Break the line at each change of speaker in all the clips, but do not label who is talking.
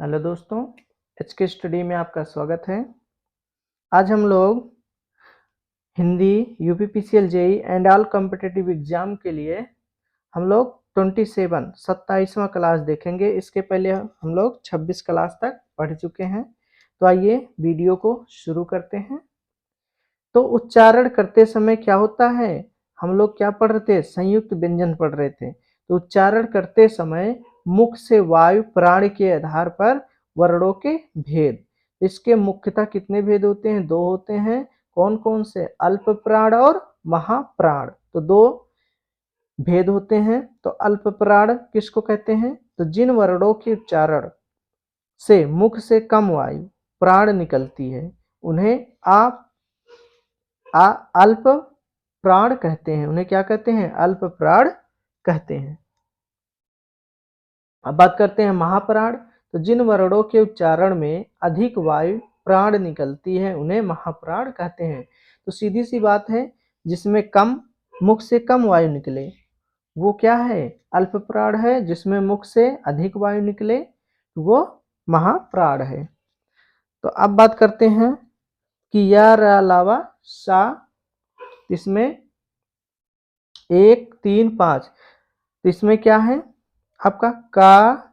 Hello दोस्तों, HK study में आपका स्वागत है। आज हम लोग Hindi UPPCL JE and all competitive exam के लिए हम लोग 27वां क्लास देखेंगे। इसके पहले हम लोग 26 क्लास तक पढ़ चुके हैं। तो आइए वीडियो को शुरू करते हैं। तो उच्चारण करते समय क्या होता है, हम लोग क्या पढ़ रहे थे, संयुक्त व्यंजन पढ़ रहे थे। तो उच्चारण करते समय मुख से वायु प्राण के आधार पर वर्णों के भेद, इसके मुख्यतः कितने भेद होते हैं? दो होते हैं। कौन कौन से? अल्प प्राण और महाप्राण। तो दो भेद होते हैं। तो अल्प प्राण किसको कहते हैं? तो जिन वर्णों के उच्चारण से मुख से कम वायु प्राण निकलती है उन्हें अल्प प्राण कहते हैं। उन्हें क्या कहते हैं? अल्प प्राण कहते हैं। अब बात करते हैं महाप्राण। तो जिन वर्णों के उच्चारण में अधिक वायु प्राण निकलती है उन्हें महाप्राण कहते हैं। तो सीधी सी बात है, जिसमें कम मुख से कम वायु निकले वो क्या है? अल्प प्राण है। जिसमें मुख से अधिक वायु निकले वो महाप्राण है। तो अब बात करते हैं कि या अलावा सा, इसमें 1 3 5, तो इसमें क्या है आपका का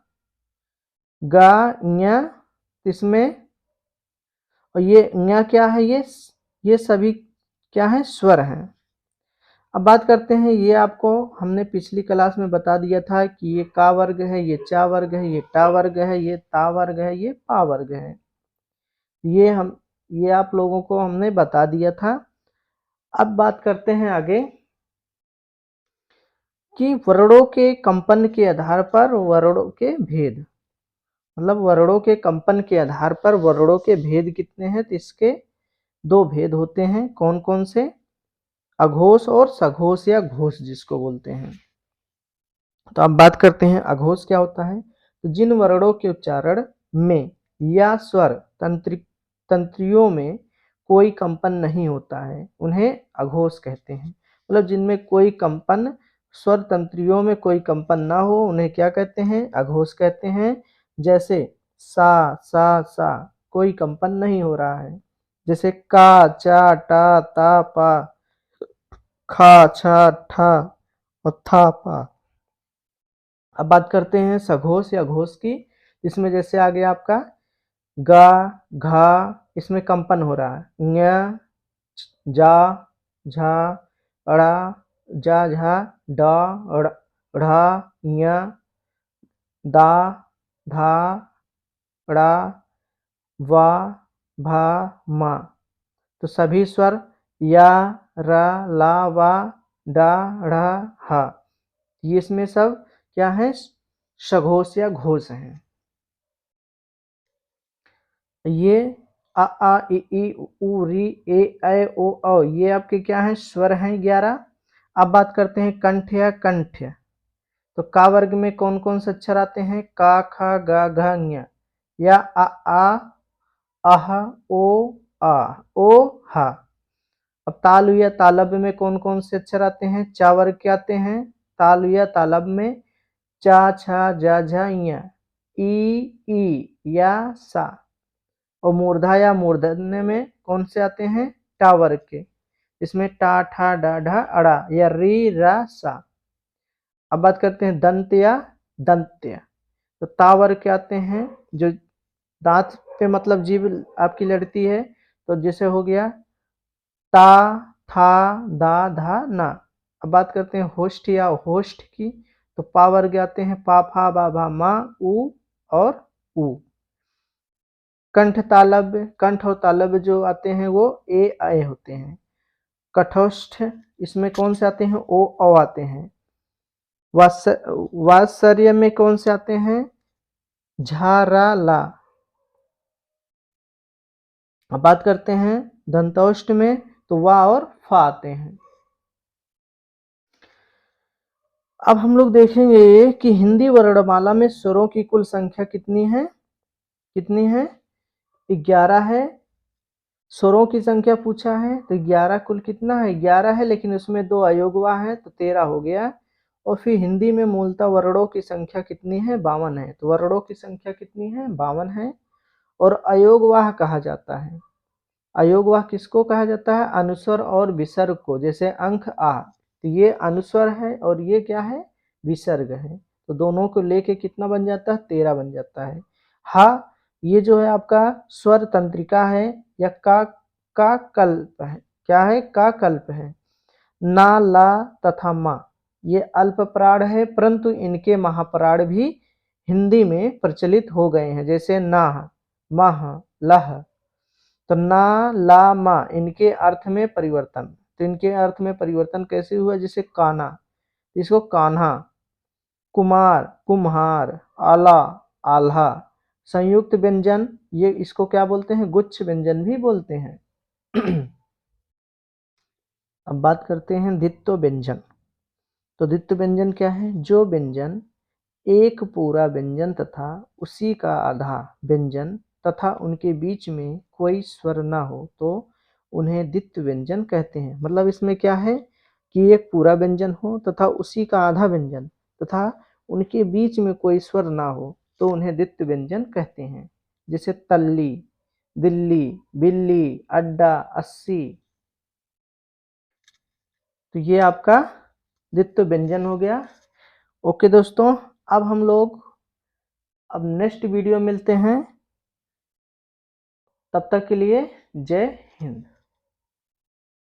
गा ञ, इसमें और ये ञ क्या है, ये सभी क्या है? स्वर हैं। अब बात करते हैं, ये आपको हमने पिछली क्लास में बता दिया था कि ये का वर्ग है, ये चा वर्ग है, ये टा वर्ग है, ये ता वर्ग है, ये पा वर्ग है। ये आप लोगों को हमने बता दिया था। अब बात करते हैं आगे कि वर्णों के कंपन के आधार पर वर्णों के भेद, मतलब वर्णों के कंपन के आधार पर वर्णों के भेद कितने हैं? तो इसके दो भेद होते हैं। कौन कौन से? अघोष और सघोष या घोष जिसको बोलते हैं। तो अब बात करते हैं अघोष क्या होता है। तो जिन वर्णों के उच्चारण में या स्वर तंत्रियों में कोई कंपन नहीं होता है उन्हें अघोष कहते हैं। मतलब जिनमें कोई कंपन, स्वर तंत्रियों में कोई कंपन ना हो उन्हें क्या कहते हैं? अघोष कहते हैं। जैसे सा सा सा, कोई कंपन नहीं हो रहा है। जैसे का चा टा ता पा, खा छा ठा और था पा। अब बात करते हैं सघोष या घोष की। इसमें जैसे आ गया आपका गा घा, इसमें कंपन हो रहा है। ञ जा झा अड़ा जा झा डा ढ़ा ञ दा धा ड़ा वा भा मा। तो सभी स्वर या रा ला वा डा ढ़ा हा, ये इसमें सब क्या है? सघोष या घोष हैं। ये आ इ उ री ए ऐ ओ औ, ये आपके क्या है? स्वर हैं 11। अब बात करते हैं कंठ या कंठ्य। तो का वर्ग में कौन कौन से अक्षर आते हैं? का खा गा घा ञ, या आ अह ओ आ ओ हा। अब तालु या तालब में कौन कौन से अक्षर आते हैं? चा वर्ग के आते हैं। तालु या तालब में चा छा जा झा ञ, ई या सा। और मूर्धा या मूर्धन्य में कौन से आते हैं? टा वर्ग के। इसमें टा ठा डा ढा अड़ा या री रा सा। अब बात करते हैं दंत या दंत्य। तो ता वर्ग के आते हैं, जो दांत पे मतलब जीभ आपकी लड़ती है। तो जैसे हो गया ता था दा धा ना। अब बात करते हैं होष्ठ या होष्ठ की। तो पा वर्ग आते हैं पा फा बा भा मा उ और उ। कंठ तालब, कंठ और तालब जो आते हैं वो ए आए होते हैं। कठोष्ठ, इसमें कौन से आते हैं? ओ औ आते हैं। वात्सर्य में कौन से आते हैं? झा रा ला। अब बात करते हैं दंतोष्ठ में, तो वा और फा आते हैं। अब हम लोग देखेंगे कि हिंदी वर्णमाला में स्वरों की कुल संख्या कितनी है? कितनी है? 11 है। स्वरों की संख्या पूछा है तो 11 कुल कितना है? 11 है, लेकिन उसमें 2 अयोगवा है तो 13 हो गया। और फिर हिंदी में मूलतः वर्णों की संख्या कितनी है? 52 है। तो वर्णों की संख्या कितनी है? 52 है। और अयोगवाह कहा जाता है। अयोगवाह किसको कहा जाता है? अनुस्वर और विसर्ग को। जैसे अंक आ, तो ये अनुस्वर है और ये क्या है? विसर्ग है। तो दोनों को लेके कितना बन जाता है? 13 बन जाता है। हा, ये जो है आपका स्वर तंत्रिका है या का कल्प है। क्या है? का कल्प है। ना, ला तथा मा ये अल्प प्राण है, परंतु इनके महाप्राण भी हिंदी में प्रचलित हो गए हैं। जैसे नाह, माह, लह। तो ना, ला, मा इनके अर्थ में परिवर्तन। तो इनके अर्थ में परिवर्तन कैसे हुआ? जैसे काना, इसको कान्हा, कुमार, कुम्हार, आला, आल्हा। संयुक्त व्यंजन, ये इसको क्या बोलते हैं? गुच्छ व्यंजन भी बोलते हैं। अब बात करते हैं द्वित्व व्यंजन। तो द्वित्व व्यंजन क्या है? जो व्यंजन एक पूरा व्यंजन तथा उसी का आधा व्यंजन तथा उनके बीच में कोई स्वर न हो तो उन्हें द्वित्व व्यंजन कहते हैं। मतलब इसमें क्या है कि एक पूरा व्यंजन हो तथा उसी का आधा व्यंजन तथा उनके बीच में कोई स्वर ना हो तो उन्हें द्वित्व व्यंजन कहते हैं। जैसे तल्ली, दिल्ली, बिल्ली, अड्डा, अस्सी। तो ये आपका द्वित्व व्यंजन हो गया। ओके दोस्तों, अब हम लोग नेक्स्ट वीडियो मिलते हैं। तब तक के लिए जय हिंद।